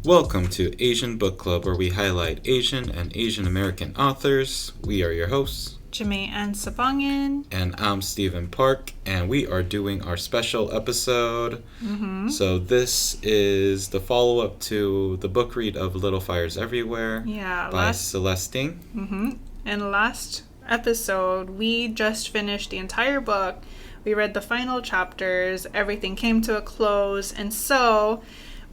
Welcome to Asian Book Club, where we highlight Asian and Asian American authors. We are your hosts, Jamae and Sabangan. and I'm Steven Park, and we are doing our special episode. So this is the follow-up to the book read of Little Fires Everywhere by Celeste. And last episode, we just finished the entire book. We read the final chapters. Everything came to a close, and so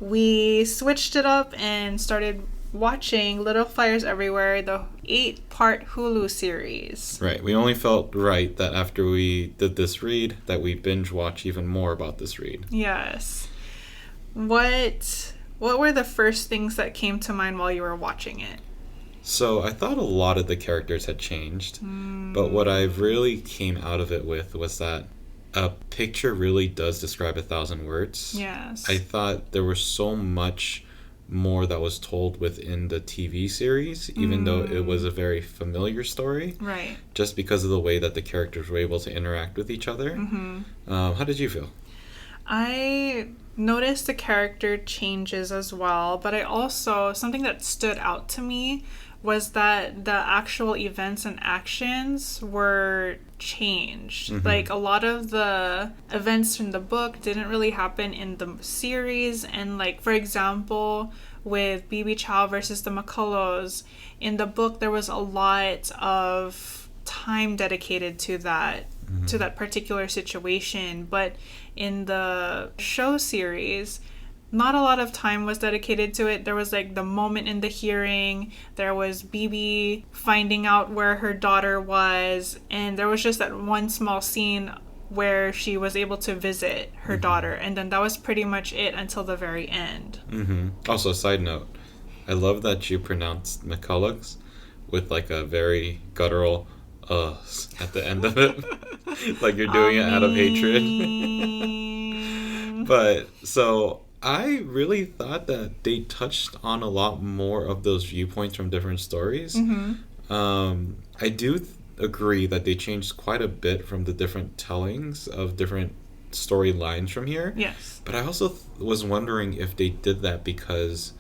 we switched it up and started watching Little Fires Everywhere, the 8-part Hulu series. Right. We only felt right that after we did this read, that we binge watch even more about this read. Yes. What were the first things that came to mind while you were watching it? So I thought a lot of the characters had changed, but what I really came out of it with was that a picture really does describe 1,000 words. Yes. I thought there was so much more that was told within the TV series, even though it was a very familiar story. Right. Just because of the way that the characters were able to interact with each other. How did you feel? I noticed the character changes as well, but I also, something that stood out to me was that the actual events and actions were changed. Like, a lot of the events from the book didn't really happen in the series, and like, for example, with BB Chow versus the McCullows, in the book there was a lot of time dedicated to that particular situation, but in the show series not a lot of time was dedicated to it. There was like the moment in the hearing, there was BB finding out where her daughter was, and there was just that one small scene where she was able to visit her daughter, and then that was pretty much it until the very end. Also, side note, I love that you pronounced McCullochs with like a very guttural at the end of it. Like you're doing it out of hatred. But so I really thought that they touched on a lot more of those viewpoints from different stories. I do agree that they changed quite a bit from the different tellings of different storylines from here. Yes. But I also was wondering if they did that because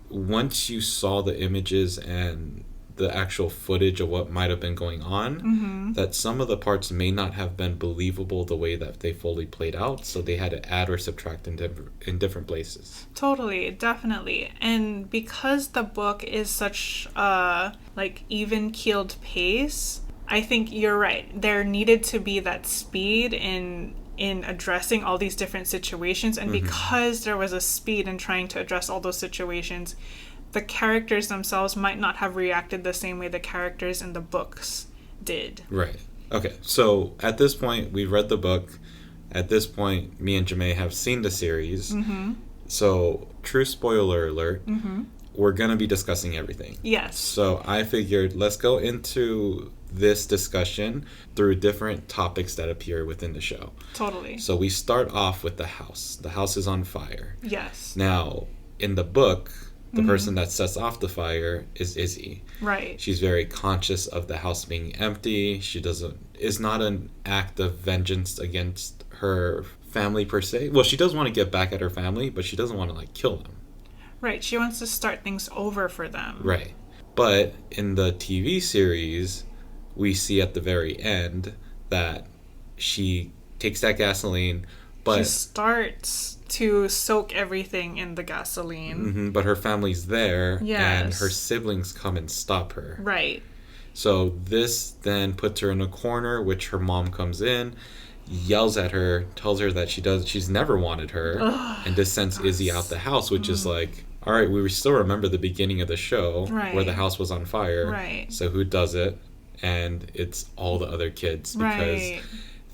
once you saw the images and the actual footage of what might have been going on, that some of the parts may not have been believable the way that they fully played out, so they had to add or subtract in different places. Totally, definitely. And because the book is such a like even-keeled pace, I think you're right. There needed to be that speed in addressing all these different situations, and because there was a speed in trying to address all those situations, the characters themselves might not have reacted the same way the characters in the books did. Right. Okay, so at this point, we read the book. At this point, me and Jamae have seen the series. So, true spoiler alert, we're going to be discussing everything. Yes. So, I figured let's go into this discussion through different topics that appear within the show. Totally. So, we start off with the house. The house is on fire. Yes. Now, in the book, the person that sets off the fire is Izzy. Right. She's very conscious of the house being empty. Is not an act of vengeance against her family per se. Well, she does want to get back at her family, but she doesn't want to like kill them. Right. She wants to start things over for them. Right. But in the TV series, we see at the very end that she takes that gasoline, but she starts to soak everything in the gasoline. But her family's there, yes, and her siblings come and stop her. Right. So this then puts her in a corner, which her mom comes in, yells at her, tells her that she's never wanted her, and just sends Izzy out the house, which is like, all right, we still remember the beginning of the show where the house was on fire. Right. So who does it? And it's all the other kids because right,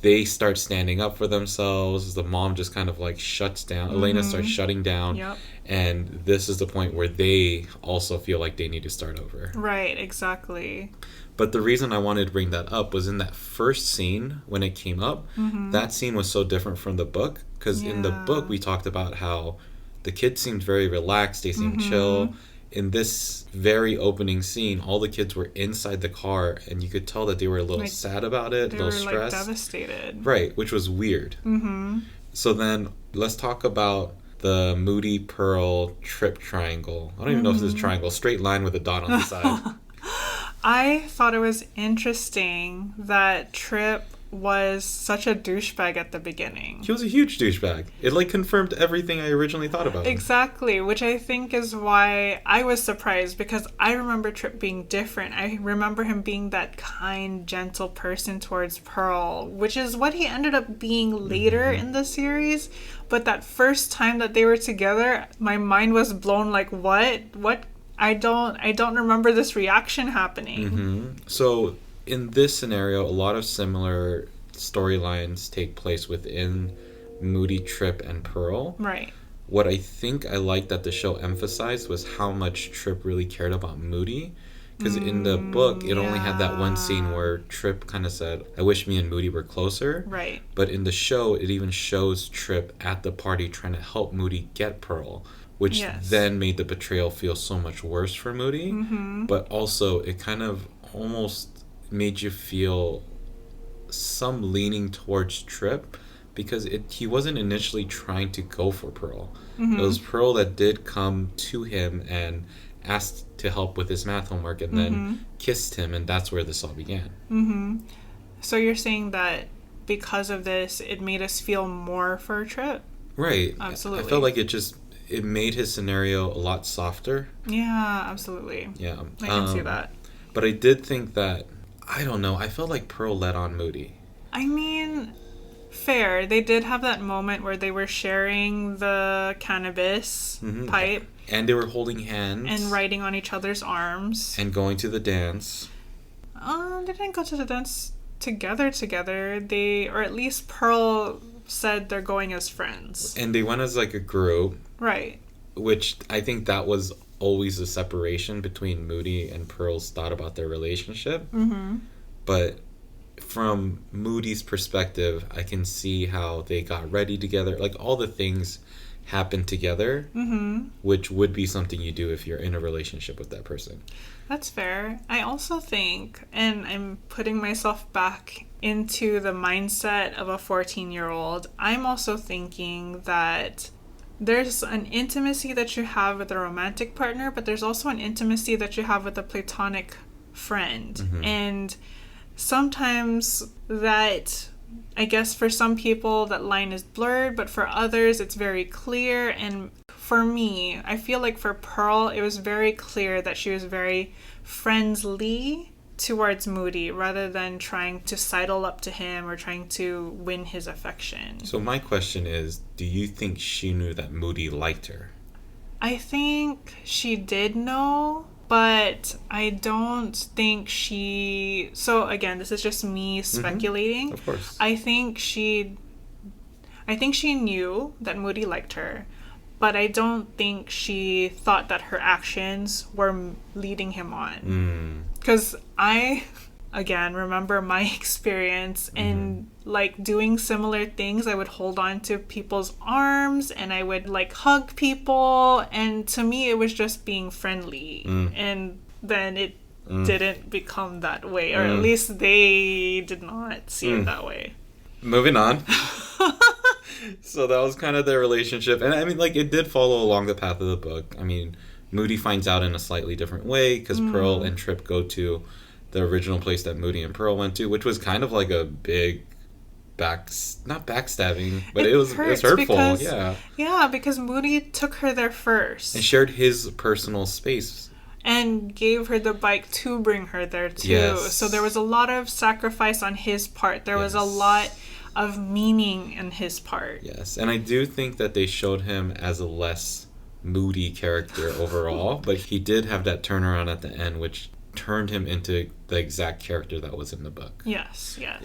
they start standing up for themselves. The mom just kind of like shuts down. Elena starts shutting down. Yep. And this is the point where they also feel like they need to start over. Right, exactly. But the reason I wanted to bring that up was in that first scene when it came up, that scene was so different from the book. Because in the book, we talked about how the kids seemed very relaxed. They seemed chill. In this very opening scene, all the kids were inside the car, and you could tell that they were a little sad about it, a little stressed. Like devastated. Right, which was weird. So then let's talk about the Moody, Pearl, Trip triangle. I don't even know if this is a triangle. Straight line with a dot on the side. I thought it was interesting that Trip was such a douchebag at the beginning. He was a huge douchebag. It like confirmed everything I originally thought about him. Exactly, which I think is why I was surprised, because I remember Trip being different. I remember him being that kind, gentle person towards Pearl, which is what he ended up being later in the series. But that first time that they were together, my mind was blown. Like, what? I don't remember this reaction happening. So in this scenario, a lot of similar storylines take place within Moody, Trip, and Pearl. Right. What I think I liked that the show emphasized was how much Trip really cared about Moody. Because in the book, it only had that one scene where Trip kind of said, I wish me and Moody were closer. Right. But in the show, it even shows Trip at the party trying to help Moody get Pearl, which then made the betrayal feel so much worse for Moody. But also, it kind of almost made you feel some leaning towards Trip, because he wasn't initially trying to go for Pearl. It was Pearl that did come to him and asked to help with his math homework, and then kissed him, and that's where this all began. So you're saying that because of this, it made us feel more for Trip? Right. Absolutely. I felt like it made his scenario a lot softer. Yeah, absolutely. Yeah. I can see that. But I did think that, I don't know, I felt like Pearl led on Moody. I mean, fair. They did have that moment where they were sharing the cannabis pipe. And they were holding hands. And riding on each other's arms. And going to the dance. They didn't go to the dance together. They, or at least Pearl said they're going as friends. And they went as like a group. Right. Which I think that was always a separation between Moody and Pearl's thought about their relationship. But from Moody's perspective, I can see how they got ready together. Like, all the things happened together, which would be something you do if you're in a relationship with that person. That's fair. I also think, and I'm putting myself back into the mindset of a 14-year-old, I'm also thinking that there's an intimacy that you have with a romantic partner, but there's also an intimacy that you have with a platonic friend. And sometimes that, I guess for some people that line is blurred, but for others it's very clear. And for me, I feel like for Pearl, it was very clear that she was very friendly towards Moody rather than trying to sidle up to him or trying to win his affection. So my question is, do you think she knew that Moody liked her? I think she did know, but I don't think she... So again, this is just me speculating. Of course. I think she knew that Moody liked her, but I don't think she thought that her actions were leading him on. Because I, again, remember my experience in like doing similar things. I would hold on to people's arms and I would like hug people, and to me it was just being friendly. And then it didn't become that way, or at least they did not see it that way. Moving on. So that was kind of their relationship. And I mean, like, it did follow along the path of the book. I mean, Moody finds out in a slightly different way because Pearl and Trip go to the original place that Moody and Pearl went to, which was kind of like a big not backstabbing, but it was hurtful. Because, yeah, because Moody took her there first. And shared his personal space. And gave her the bike to bring her there too. Yes. So there was a lot of sacrifice on his part. There was a lot of meaning in his part. Yes, and I do think that they showed him as a less moody character overall, but he did have that turnaround at the end, which turned him into the exact character that was in the book. Yes. Yeah.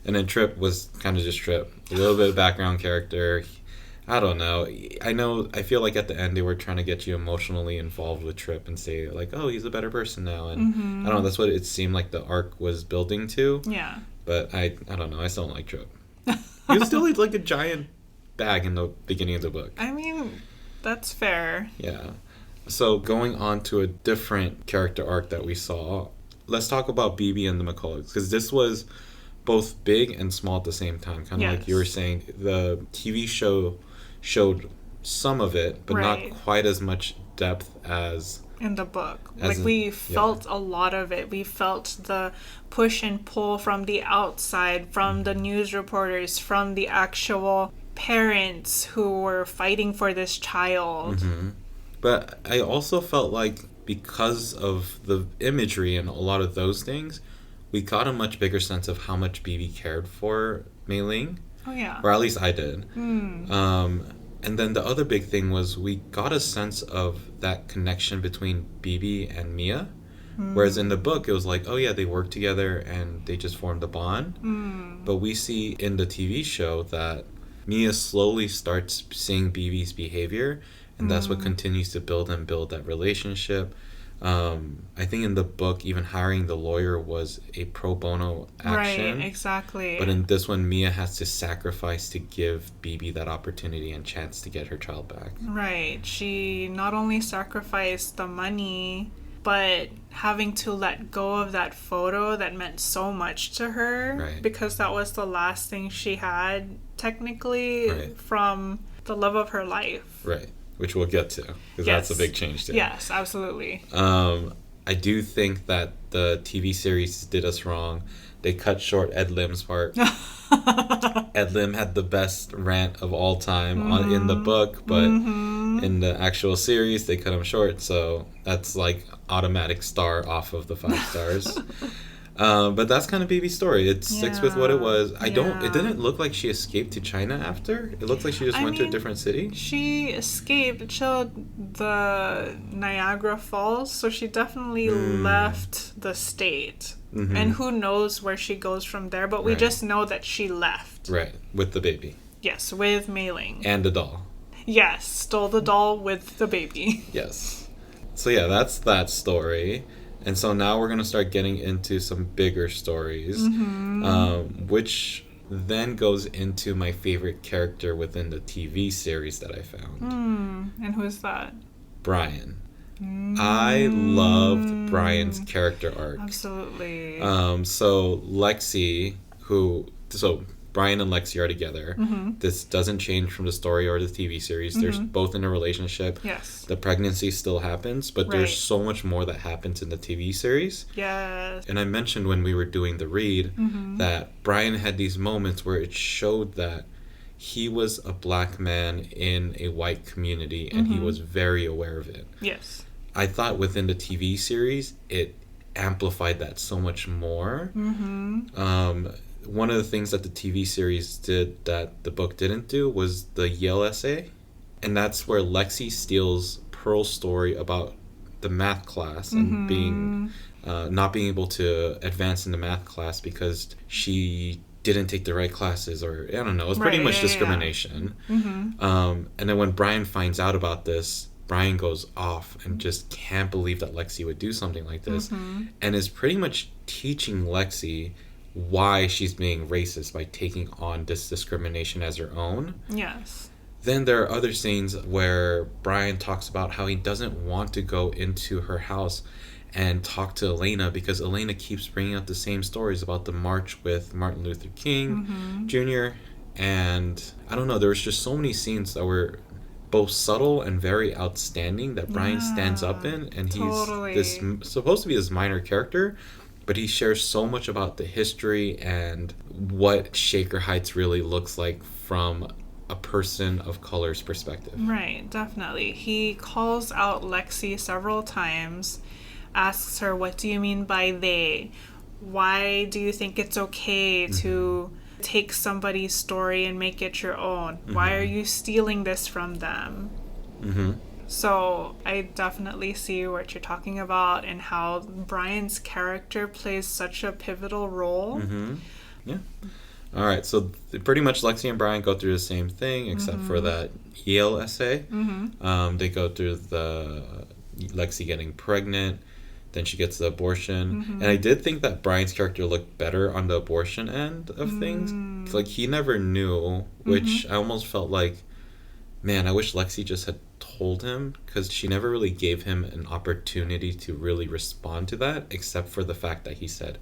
And then Trip was kind of just Trip. A little bit of background character. I don't know. I feel like at the end they were trying to get you emotionally involved with Trip and say, like, oh, he's a better person now. And I don't know, that's what it seemed like the arc was building to. Yeah. But I don't know. I still don't like Trip. He was still like a giant bag in the beginning of the book. I mean, that's fair. Yeah. So going on to a different character arc that we saw, let's talk about BB and the McCulloughs, because this was both big and small at the same time. Kind of like you were saying, the TV show showed some of it, but Right. not quite as much depth as in the book. As Like, in- we yeah. felt a lot of it. We felt the push and pull from the outside, from the news reporters, from the actual parents who were fighting for this child. But I also felt like because of the imagery and a lot of those things, we got a much bigger sense of how much BB cared for Mei Ling, Oh, yeah. or at least I did. And then the other big thing was we got a sense of that connection between BB and Mia. Whereas in the book, it was like, oh yeah, they worked together and they just formed a bond. But we see in the TV show that Mia slowly starts seeing BB's behavior, and that's what continues to build that relationship. I think in the book, even hiring the lawyer was a pro bono action. Right, exactly. But in this one, Mia has to sacrifice to give BB that opportunity and chance to get her child back. Right. She not only sacrificed the money, but having to let go of that photo that meant so much to her. Right. Because that was the last thing she had, technically, Right. from the love of her life. Right. Which we'll get to, because Yes. that's a big change too. Yes, absolutely. I do think that the TV series did us wrong. They cut short Ed Lim's part. Ed Lim had the best rant of all time in the book, but in the actual series, they cut him short. So that's like automatic star off of the 5 stars. But that's kind of BB's story. It sticks with what it was. It didn't look like she escaped to China after. It looked like she just went to a different city. She escaped, chilled the Niagara Falls, so she definitely left the state. And who knows where she goes from there, but we just know that she left. Right, with the baby. Yes, with Mei Ling. And the doll. Yes, stole the doll with the baby. Yes. So yeah, that's that story. And so now we're going to start getting into some bigger stories, which then goes into my favorite character within the TV series that I found. And who's that? Brian. I loved Brian's character arc. Absolutely. So Lexi, so Brian and Lexi are together. This doesn't change from the story or the TV series. They're both in a relationship. Yes. The pregnancy still happens, but there's so much more that happens in the TV series. Yes. And I mentioned when we were doing the read that Brian had these moments where it showed that he was a black man in a white community and he was very aware of it. Yes. I thought within the TV series, it amplified that so much more. One of the things that the TV series did that the book didn't do was the Yale essay. And that's where Lexi steals Pearl's story about the math class and being not being able to advance in the math class because she didn't take the right classes, or I don't know, it was pretty much discrimination. And then when Brian finds out about this, Brian goes off and just can't believe that Lexi would do something like this, and is pretty much teaching Lexi why she's being racist by taking on this discrimination as her own. Yes. Then there are other scenes where Brian talks about how he doesn't want to go into her house and talk to Elena because Elena keeps bringing up the same stories about the march with Martin Luther King Jr. And I don't know, there was just so many scenes that were both subtle and very outstanding that Brian stands up in, and he's this supposed to be this minor character, but he shares so much about the history and what Shaker Heights really looks like from a person of color's perspective. Right, definitely. He calls out Lexi several times, asks her, what do you mean by they? Why do you think it's okay to take somebody's story and make it your own? Why are you stealing this from them? So I definitely see what you're talking about and how Brian's character plays such a pivotal role. Yeah. All right, so pretty much Lexi and Brian go through the same thing except for that Yale essay. They go through the Lexi getting pregnant, then she gets the abortion. And I did think that Brian's character looked better on the abortion end of things. Like, he never knew, which I almost felt like, man, I wish Lexi just had told him, because she never really gave him an opportunity to really respond to that, except for the fact that he said,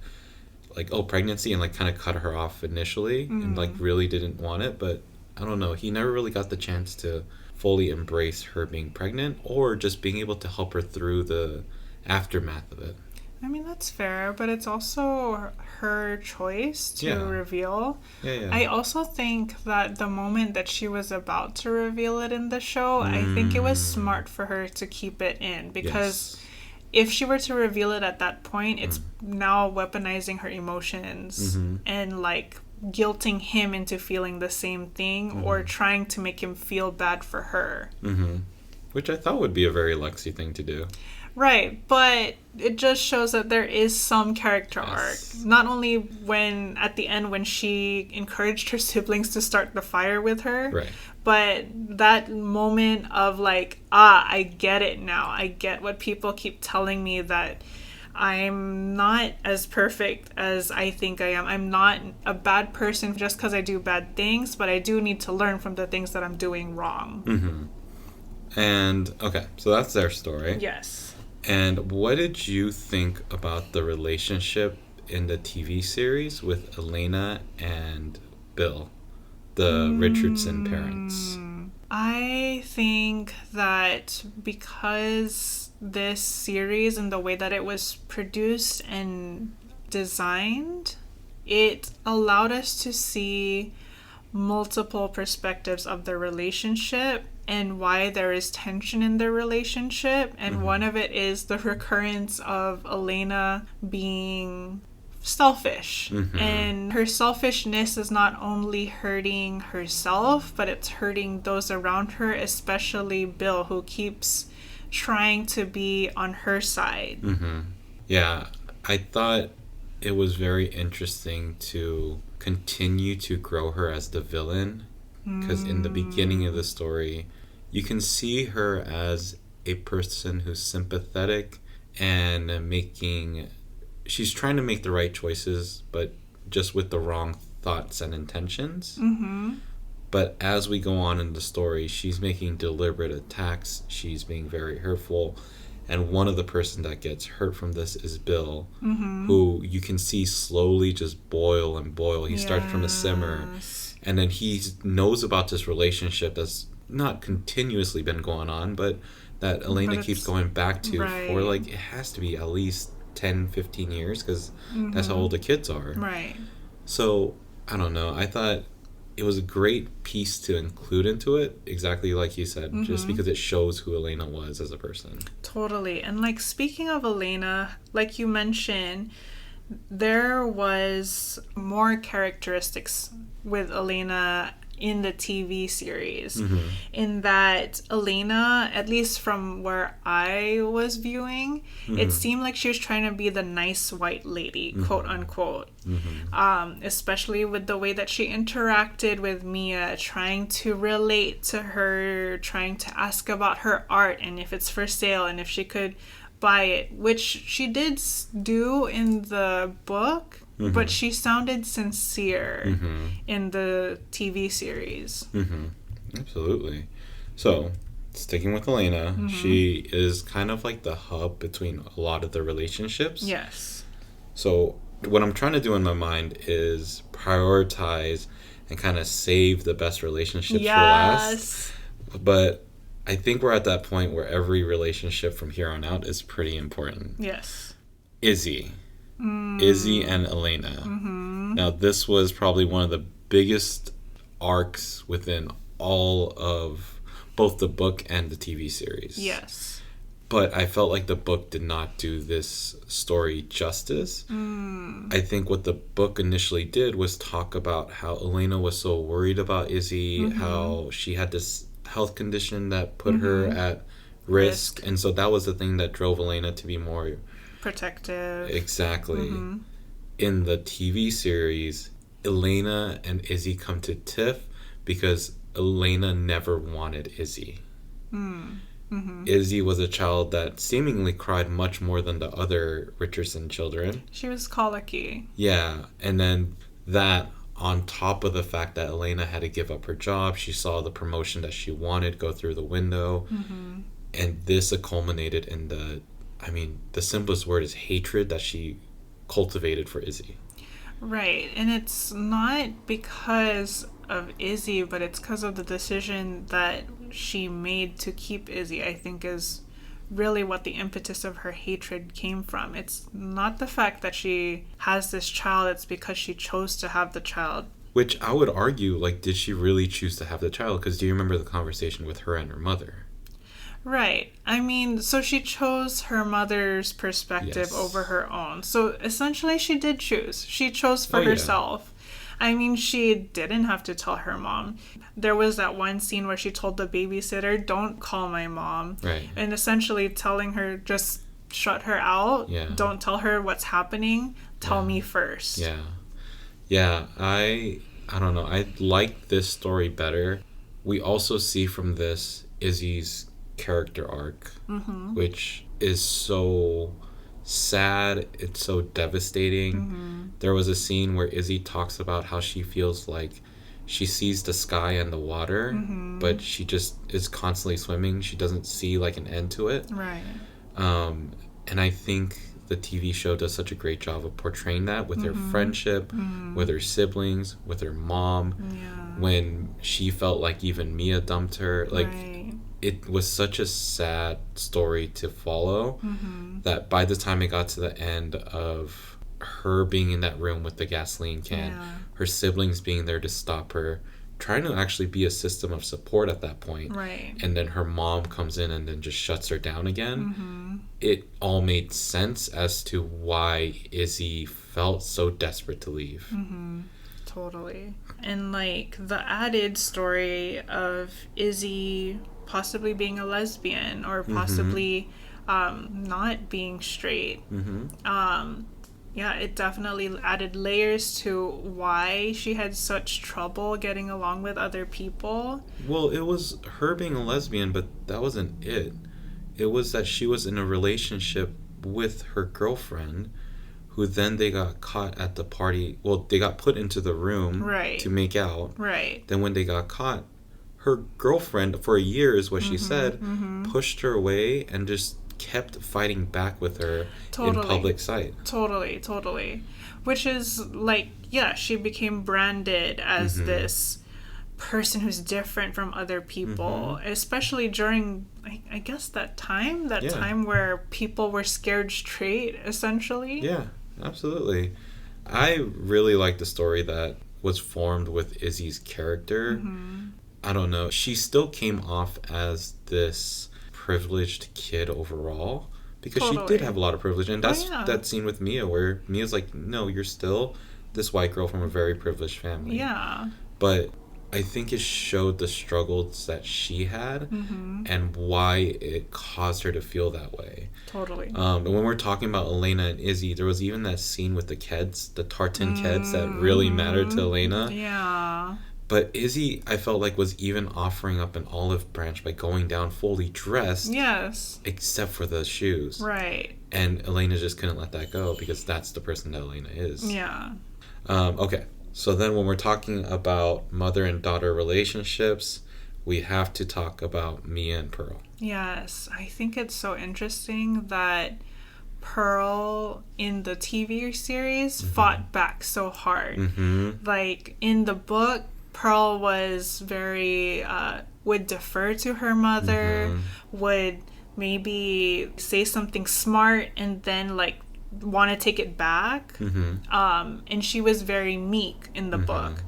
like, oh, pregnancy, and like kind of cut her off initially and like really didn't want it. But I don't know, he never really got the chance to fully embrace her being pregnant or just being able to help her through the aftermath of it. I mean, that's fair, but it's also her choice to reveal. Yeah. I also think that the moment that she was about to reveal it in the show, I think it was smart for her to keep it in, because if she were to reveal it at that point, it's now weaponizing her emotions and like guilting him into feeling the same thing or trying to make him feel bad for her. Which I thought would be a very Lexi thing to do. Right, but it just shows that there is some character arc. Not only when, at the end, when she encouraged her siblings to start the fire with her, but that moment of like, I get it now. I get what people keep telling me, that I'm not as perfect as I think I am. I'm not a bad person just because I do bad things, but I do need to learn from the things that I'm doing wrong. And, okay, so that's their story. Yes. And what did you think about the relationship in the TV series with Elena and Bill, the Richardson parents? I think that because this series and the way that it was produced and designed, it allowed us to see multiple perspectives of their relationship and why there is tension in their relationship. And one of it is the recurrence of Elena being selfish. And her selfishness is not only hurting herself, but it's hurting those around her, especially Bill, who keeps trying to be on her side. Yeah, I thought it was very interesting to continue to grow her as the villain, because in the beginning of the story you can see her as a person who's sympathetic and she's trying to make the right choices, but just with the wrong thoughts and intentions. But as we go on in the story, she's making deliberate attacks, she's being very hurtful. And one of the person that gets hurt from this is Bill, who you can see slowly just boil and boil. He starts from a simmer. And then he knows about this relationship that's not continuously been going on, but that Elena keeps going back to for like, it has to be at least 10, 15 years, because that's how old the kids are. So, I don't know. I thought it was a great piece to include into it, exactly like you said, just because it shows who Elena was as a person. Totally. And like, speaking of Elena, like you mentioned, there was more characteristics with Elena in the TV series, in that Elena, at least from where I was viewing, it seemed like she was trying to be the nice white lady, quote unquote. Especially with the way that she interacted with Mia, trying to relate to her, trying to ask about her art and if it's for sale and if she could buy it, which she did do in the book. But she sounded sincere in the TV series. Absolutely. So, sticking with Elena, she is kind of like the hub between a lot of the relationships. Yes. So, what I'm trying to do in my mind is prioritize and kind of save the best relationships for last. But I think we're at that point where every relationship from here on out is pretty important. Yes. Izzy and Elena. Now, this was probably one of the biggest arcs within all of both the book and the TV series. Yes. But I felt like the book did not do this story justice. I think what the book initially did was talk about how Elena was so worried about Izzy, how she had this health condition that put her at risk. And so that was the thing that drove Elena to be more protective. Exactly. In the TV series, Elena and Izzy come to tiff because Elena never wanted Izzy. Izzy was a child that seemingly cried much more than the other Richardson children. She was colicky. Yeah, and then that on top of the fact that Elena had to give up her job, she saw the promotion that she wanted go through the window. And this culminated in the simplest word is hatred that she cultivated for Izzy. Right. And it's not because of Izzy, but it's because of the decision that she made to keep Izzy, I think, is really what the impetus of her hatred came from. It's not the fact that she has this child, it's because she chose to have the child. Which I would argue, like, did she really choose to have the child? Because do you remember the conversation with her and her mother? Right. I mean, so she chose her mother's perspective Yes. over her own. So essentially she did choose. She chose for Oh, yeah. herself. I mean, she didn't have to tell her mom. There was that one scene where she told the babysitter, "Don't call my mom." Right. And essentially telling her, just shut her out. Yeah. Don't tell her what's happening. Tell Yeah. me first. Yeah. Yeah, I don't know. I like this story better. We also see from this Izzy's character arc, which is so sad. It's so devastating. There was a scene where Izzy talks about how she feels like she sees the sky and the water, but she just is constantly swimming. She doesn't see like an end to it. Right. And I think the TV show does such a great job of portraying that with her friendship, with her siblings, with her mom. Yeah. When she felt like even Mia dumped her. Like, Right. it was such a sad story to follow that by the time it got to the end of her being in that room with the gasoline can, Yeah. her siblings being there to stop her, trying to actually be a system of support at that point, Right. and then her mom comes in and then just shuts her down again, it all made sense as to why Izzy felt so desperate to leave. Totally. And like the added story of Izzy possibly being a lesbian or possibly not being straight. Yeah, it definitely added layers to why she had such trouble getting along with other people. Well, it was her being a lesbian, but that wasn't it. It was that she was in a relationship with her girlfriend, who then they got caught at the party. Well, they got put into the room Right. to make out. Right. Then when they got caught, her girlfriend, for a year is what she said, pushed her away and just kept fighting back with her in public sight. Totally. Which is like, yeah, she became branded as this person who's different from other people, especially during, I guess, that time where people were scared straight, essentially. Yeah, absolutely. I really like the story that was formed with Izzy's character. I don't know. She still came off as this privileged kid overall, because she did have a lot of privilege, and that's that scene with Mia where Mia's like, no, you're still this white girl from a very privileged family. Yeah. But I think it showed the struggles that she had and why it caused her to feel that way. Totally. And when we're talking about Elena and Izzy, there was even that scene with the Keds, the tartan Keds, that really mattered to Elena. Yeah. But Izzy, I felt like, was even offering up an olive branch by going down fully dressed. Yes. Except for the shoes. Right. And Elena just couldn't let that go because that's the person that Elena is. Yeah. Okay. So then when we're talking about mother and daughter relationships, we have to talk about Mia and Pearl. Yes. I think it's so interesting that Pearl in the TV series fought back so hard. Like in the book, Pearl was very would defer to her mother, would maybe say something smart and then like want to take it back. And she was very meek in the book.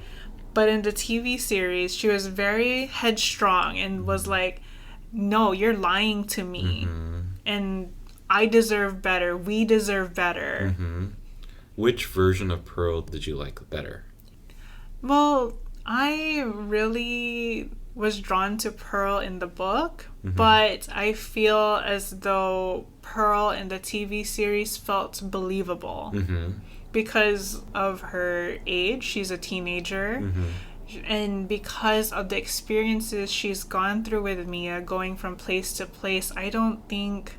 But in the TV series, she was very headstrong and was like, no, you're lying to me. And I deserve better. We deserve better. Which version of Pearl did you like better? Well, I really was drawn to Pearl in the book, but I feel as though Pearl in the TV series felt believable because of her age. She's a teenager. And because of the experiences she's gone through with Mia, going from place to place, I don't think,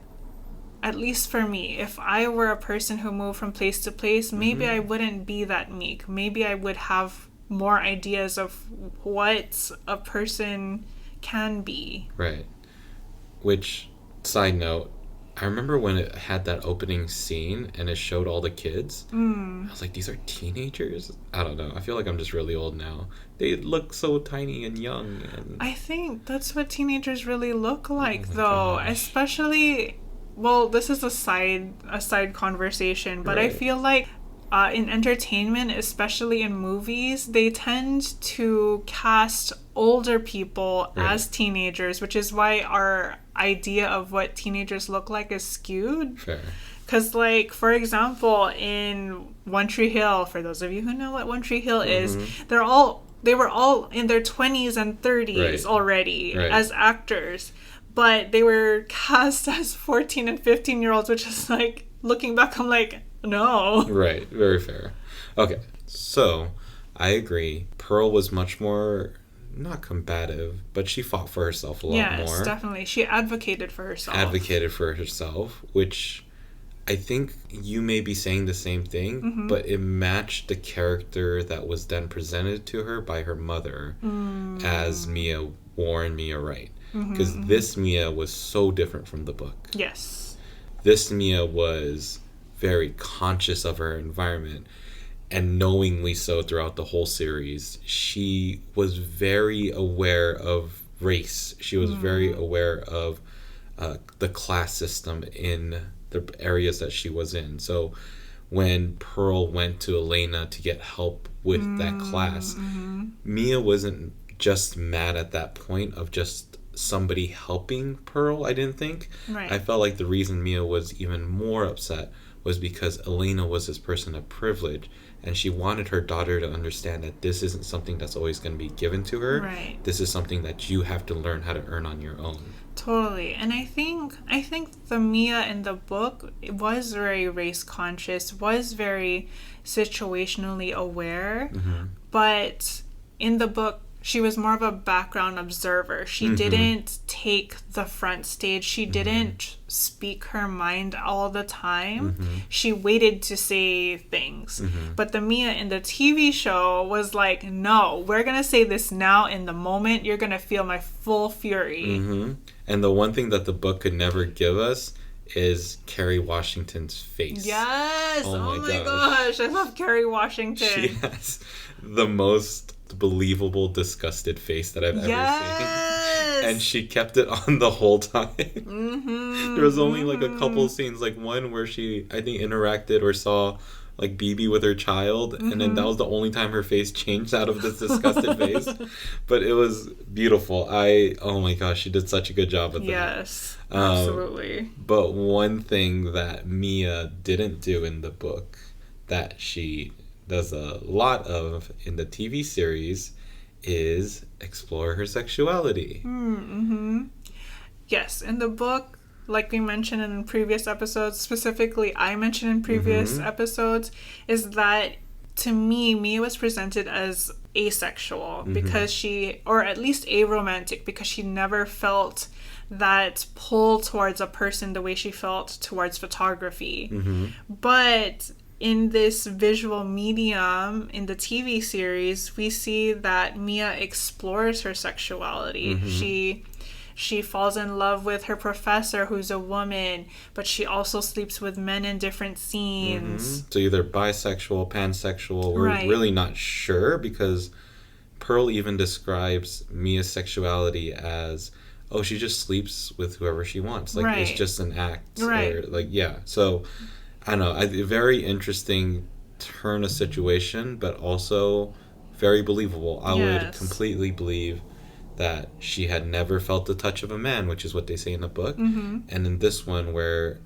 at least for me, if I were a person who moved from place to place, maybe I wouldn't be that meek. Maybe I would have more ideas of what a person can be. Right. Which, side note, I remember when it had that opening scene and it showed all the kids. I was like, these are teenagers? I don't know. I feel like I'm just really old now. They look so tiny and young. And I think that's what teenagers really look like, though. gosh. Especially, well, this is a side conversation, but I Right. feel like in entertainment, especially in movies, they tend to cast older people Right. as teenagers, which is why our idea of what teenagers look like is skewed. Fair. Because, like, for example, in One Tree Hill, for those of you who know what One Tree Hill is, they were all in their 20s and 30s Right. already Right. as actors. But they were cast as 14 and 15-year-olds, which is like, looking back, I'm like, no. Right. Very fair. Okay. So, I agree. Pearl was much more, not combative, but she fought for herself a lot Yes, more. definitely. She advocated for herself. Advocated for herself, which I think you may be saying the same thing, but it matched the character that was then presented to her by her mother as Mia Warren, Mia Wright. Because this Mia was so different from the book. Yes. This Mia was very conscious of her environment, and knowingly so throughout the whole series. She was very aware of race. She was very aware of the class system in the areas that she was in. So when Pearl went to Elena to get help with that class, Mia wasn't just mad at that point of just somebody helping Pearl, I didn't think. Right. I felt like the reason Mia was even more upset was because Elena was this person of privilege, and she wanted her daughter to understand that this isn't something that's always going to be given to her. Right. This is something that you have to learn how to earn on your own. Totally. And I think the Mia in the book was very race conscious, was very situationally aware, but in the book she was more of a background observer. She didn't take the front stage. She didn't speak her mind all the time. She waited to say things. But the Mia in the TV show was like, no, we're going to say this now in the moment. You're going to feel my full fury. And the one thing that the book could never give us is Kerry Washington's face. Yes. Oh Oh my my gosh. gosh. I love Kerry Washington. She has the most believable disgusted face that I've ever seen, and she kept it on the whole time. There was only like a couple scenes, like one where she, I think, interacted or saw like BB with her child, and then that was the only time her face changed out of this disgusted face. But it was beautiful. Oh my gosh, she did such a good job with that. Yes, absolutely. But one thing that Mia didn't do in the book that she does a lot of in the TV series is explore her sexuality. Yes, in the book, like we mentioned in previous episodes, specifically I mentioned in previous episodes, is that to me, Mia was presented as asexual because or at least aromantic, because she never felt that pull towards a person the way she felt towards photography. But in this visual medium, in the TV series, we see that Mia explores her sexuality. She falls in love with her professor, who's a woman, but she also sleeps with men in different scenes. So either bisexual, pansexual, we're Right. really not sure, because Pearl even describes Mia's sexuality as, oh, she just sleeps with whoever she wants. Like, it's Right. just an act. Right. Or, like, yeah. So, I don't know. A very interesting turn of situation, but also very believable. I would Yes. completely believe that she had never felt the touch of a man, which is what they say in the book. And in this one, where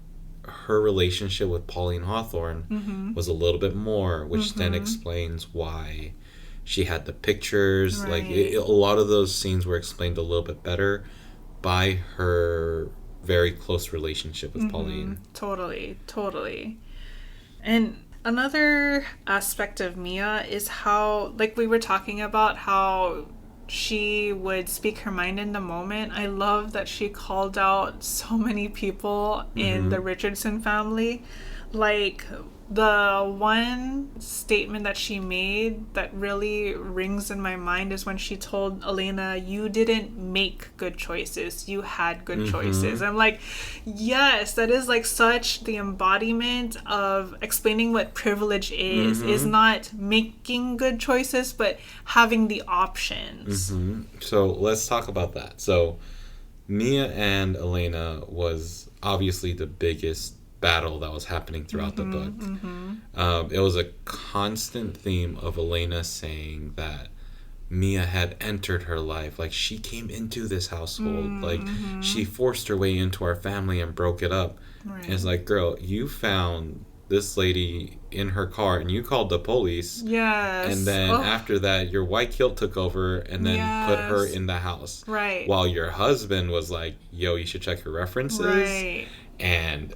her relationship with Pauline Hawthorne was a little bit more, which then explains why she had the pictures. Right. Like, a lot of those scenes were explained a little bit better by her very close relationship with Pauline. Totally. And another aspect of Mia is how, like we were talking about, how she would speak her mind in the moment. I love that she called out so many people in the Richardson family. Like, The one statement that she made that really rings in my mind is when she told Elena, "You didn't make good choices, you had good choices." I'm like, yes, that is like such the embodiment of explaining what privilege is not making good choices, but having the options. So let's talk about that. So Mia and Elena was obviously the biggest battle that was happening throughout the book. It was a constant theme of Elena saying that Mia had entered her life. Like, she came into this household. Like, she forced her way into our family and broke it up. Right. And it's like, girl, you found this lady in her car and you called the police. Yes. And then after that, your white kilt took over and then put her in the house. Right. While your husband was like, yo, you should check your references. Right. And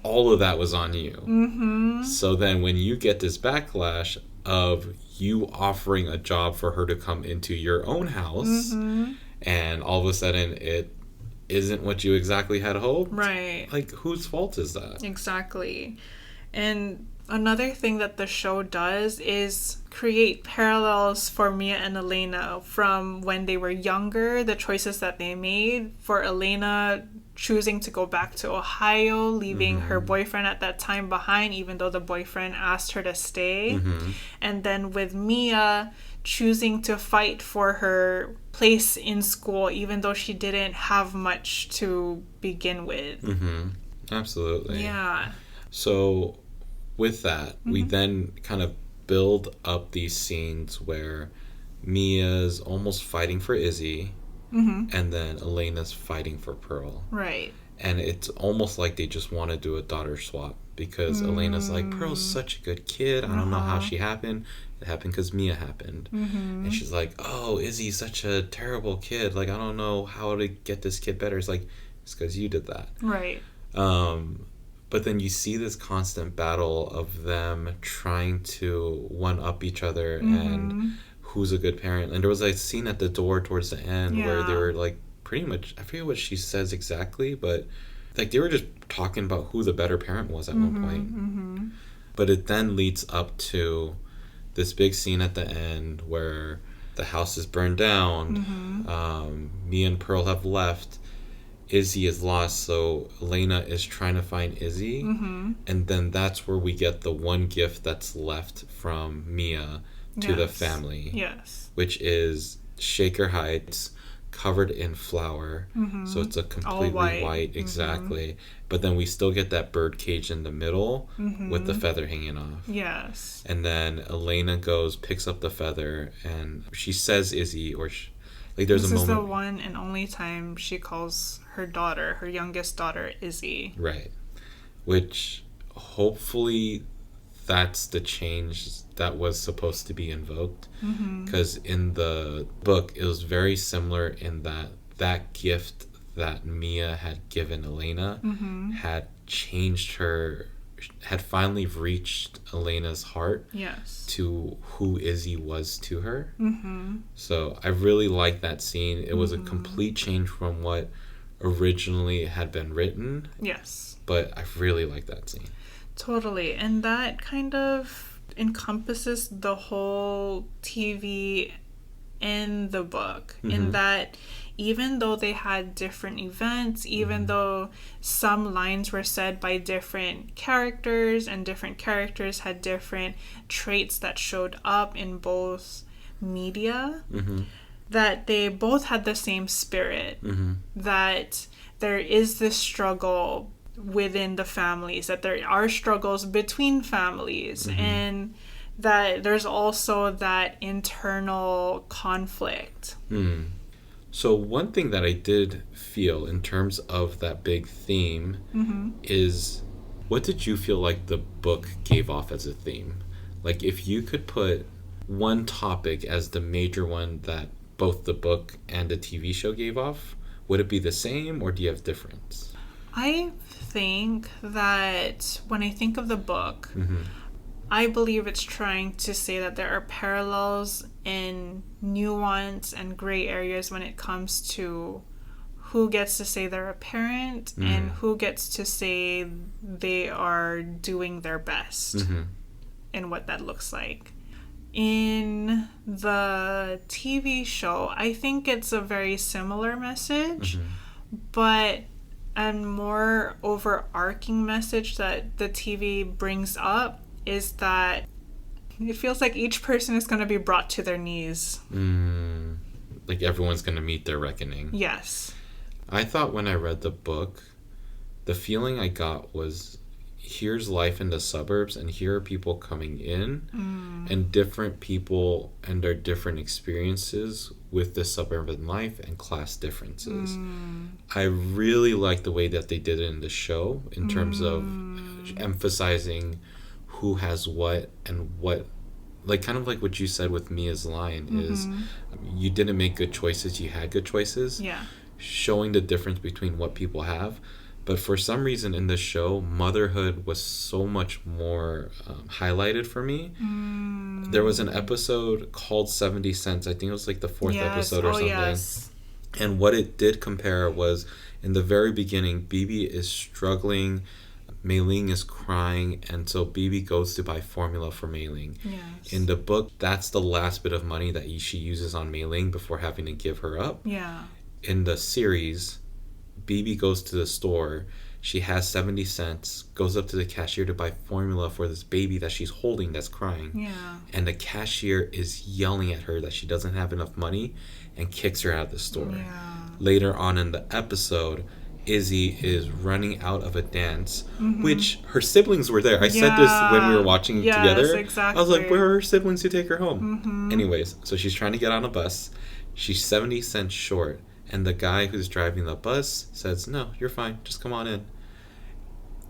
all of that was on you. So then when you get this backlash of you offering a job for her to come into your own house, and all of a sudden it isn't what you exactly had hoped. Right. Like, whose fault is that? Exactly. And another thing that the show does is create parallels for Mia and Elena from when they were younger, the choices that they made. For Elena, choosing to go back to Ohio, leaving her boyfriend at that time behind, even though the boyfriend asked her to stay. And then with Mia, choosing to fight for her place in school, even though she didn't have much to begin with. Absolutely. Yeah. So with that, we then kind of build up these scenes where Mia's almost fighting for Izzy, and then Elena's fighting for Pearl. Right. And it's almost like they just want to do a daughter swap because Elena's like, Pearl's such a good kid. I don't know how she happened. It happened because Mia happened. And she's like, oh, Izzy's such a terrible kid. Like, I don't know how to get this kid better. It's like, it's because you did that. Right. But then you see this constant battle of them trying to one-up each other and who's a good parent. And there was a scene at the door towards the end where they were like, pretty much, I forget what she says exactly, but like they were just talking about who the better parent was at one point. But it then leads up to this big scene at the end where the house is burned down. Mia and Pearl have left. Izzy is lost, so Elena is trying to find Izzy. And then that's where we get the one gift that's left from Mia to the family. Yes. Which is Shaker Heights, covered in flour. So it's a completely white. Exactly. But then we still get that bird cage in the middle with the feather hanging off. Yes. And then Elena goes, picks up the feather, and she says Izzy, or like there's this a moment. This is the one and only time she calls her daughter, her youngest daughter, Izzy. Right. Which hopefully that's the change that was supposed to be invoked. Because in the book, it was very similar in that gift that Mia had given Elena had changed her, had finally reached Elena's heart. Yes. To who Izzy was to her. So I really liked that scene. It was a complete change from what originally had been written. Yes. But I really liked that scene. Totally. And that kind of encompasses the whole TV and the book, in that even though they had different events, even though some lines were said by different characters and different characters had different traits that showed up in both media, that they both had the same spirit, that there is this struggle within the families, that there are struggles between families, and that there's also that internal conflict. So one thing that I did feel in terms of that big theme is, what did you feel like the book gave off as a theme? Like, if you could put one topic as the major one that both the book and the TV show gave off, would it be the same, or do you have difference? I think that when I think of the book, I believe it's trying to say that there are parallels in nuance and gray areas when it comes to who gets to say they're a parent and who gets to say they are doing their best and what that looks like. In the TV show, I think it's a very similar message, but a more overarching message that the TV brings up is that it feels like each person is going to be brought to their knees. Like everyone's going to meet their reckoning. Yes. I thought when I read the book, the feeling I got was, here's life in the suburbs, and here are people coming in, and different people and their different experiences with the suburban life and class differences. I really like the way that they did it in the show in terms of emphasizing who has what and what, like kind of like what you said with Mia's line is, you didn't make good choices, you had good choices. Yeah. Showing the difference between what people have. But for some reason in this show, motherhood was so much more highlighted for me. There was an episode called 70 Cents. I think it was like the fourth episode or something. Yes. And what it did compare was, in the very beginning, Bibi is struggling. Mei Ling is crying, and so Bibi goes to buy formula for Mei Ling. Yes. In the book, that's the last bit of money that she uses on Mei Ling before having to give her up. Yeah. In the series, Bibi goes to the store. She has 70 cents, goes up to the cashier to buy formula for this baby that she's holding that's crying. Yeah. And the cashier is yelling at her that she doesn't have enough money and kicks her out of the store. Yeah. Later on in the episode, Izzy is running out of a dance, which her siblings were there. I said this when we were watching together. Exactly. I was like, where are her siblings to take her home? Anyways, so she's trying to get on a bus. She's 70 cents short. And the guy who's driving the bus says, no, you're fine. Just come on in.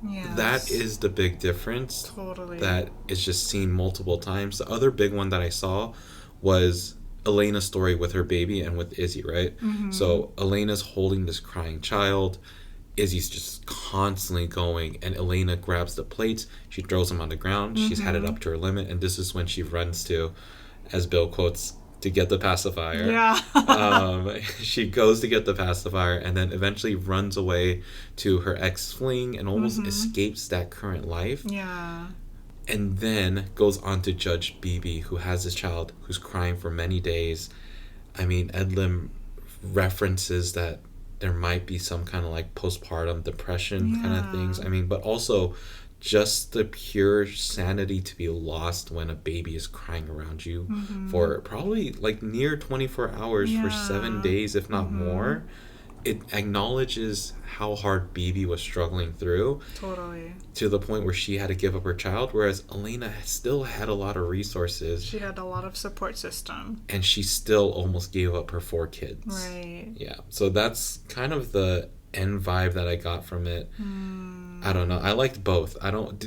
Yes. That is the big difference. Totally. That is just seen multiple times. The other big one that I saw was Elena's story with her baby and with Izzy, right? So Elena's holding this crying child. Izzy's just constantly going. And Elena grabs the plates. She throws them on the ground. She's had it up to her limit. And this is when she runs to, as Bill quotes, to get the pacifier. Yeah. She goes to get the pacifier and then eventually runs away to her ex-fling and almost escapes that current life. Yeah. And then goes on to judge Bibi, who has this child who's crying for many days. I mean, Ed Lim references that there might be some kind of like postpartum depression kind of things. I mean, but also just the pure sanity to be lost when a baby is crying around you for probably like near 24 hours for 7 days, if not more. It acknowledges how hard Bibi was struggling through. Totally. To the point where she had to give up her child, whereas Elena still had a lot of resources. She had a lot of support system. And she still almost gave up her 4 kids. Right. Yeah. So that's kind of the end vibe that I got from it. I don't know. I liked both.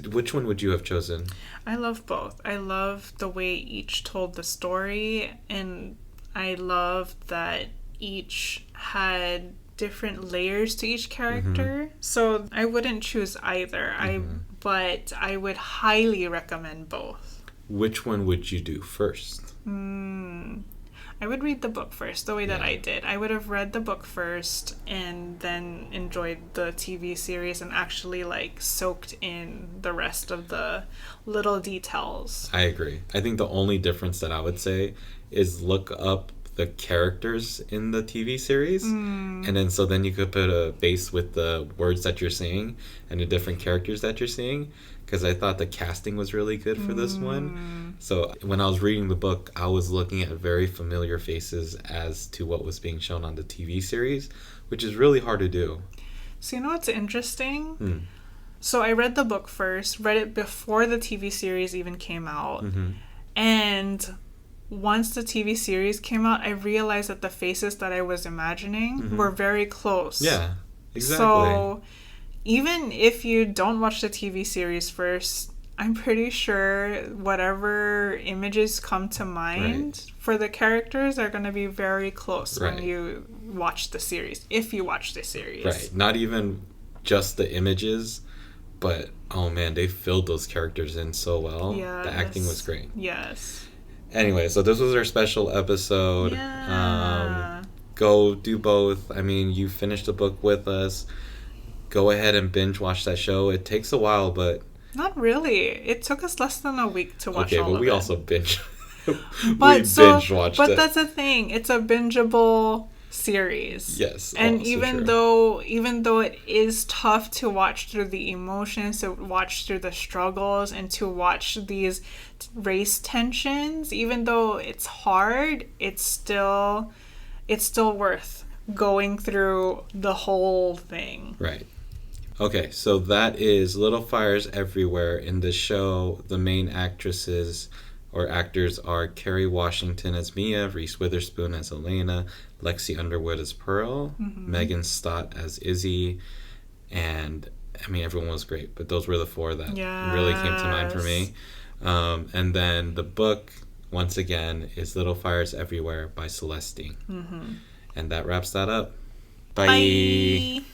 Which one would you have chosen? I love both. I love the way each told the story, and I love that each had different layers to each character. So I wouldn't choose either. But I would highly recommend both. Which one would you do first? I would read the book first, the way that I did. I would have read the book first and then enjoyed the TV series and actually like soaked in the rest of the little details. I agree. I think the only difference that I would say is look up the characters in the TV series, and then you could put a face with the words that you're seeing and the different characters that you're seeing, because I thought the casting was really good for this one. So when I was reading the book, I was looking at very familiar faces as to what was being shown on the TV series, which is really hard to do. So you know what's interesting? So I read the book first, read it before the TV series even came out, and once the TV series came out, I realized that the faces that I was imagining were very close. Yeah, exactly. So even if you don't watch the TV series first, I'm pretty sure whatever images come to mind for the characters are going to be very close when you watch the series, if you watch the series. Right. Not even just the images, but, oh man, they filled those characters in so well. Yes. The acting was great. Yes. Anyway, so this was our special episode. Yeah. go do both. I mean, you finished the book with us. Go ahead and binge watch that show. It takes a while, but not really. It took us less than a week to watch all of it. Okay, but we also binge. But watched but it. that's the thing. It's a bingeable series. Yes, and also even true. though it is tough to watch through the emotions, to watch through the struggles, and to watch these race tensions, even though it's hard, it's still worth going through the whole thing. Right. Okay, so that is Little Fires Everywhere. In the show, the main actresses or actors are Kerry Washington as Mia, Reese Witherspoon as Elena, Lexi Underwood as Pearl, Megan Stott as Izzy, and I mean, everyone was great, but those were the four that really came to mind for me. And then the book, once again, is Little Fires Everywhere by Celeste. And that wraps that up. Bye. Bye.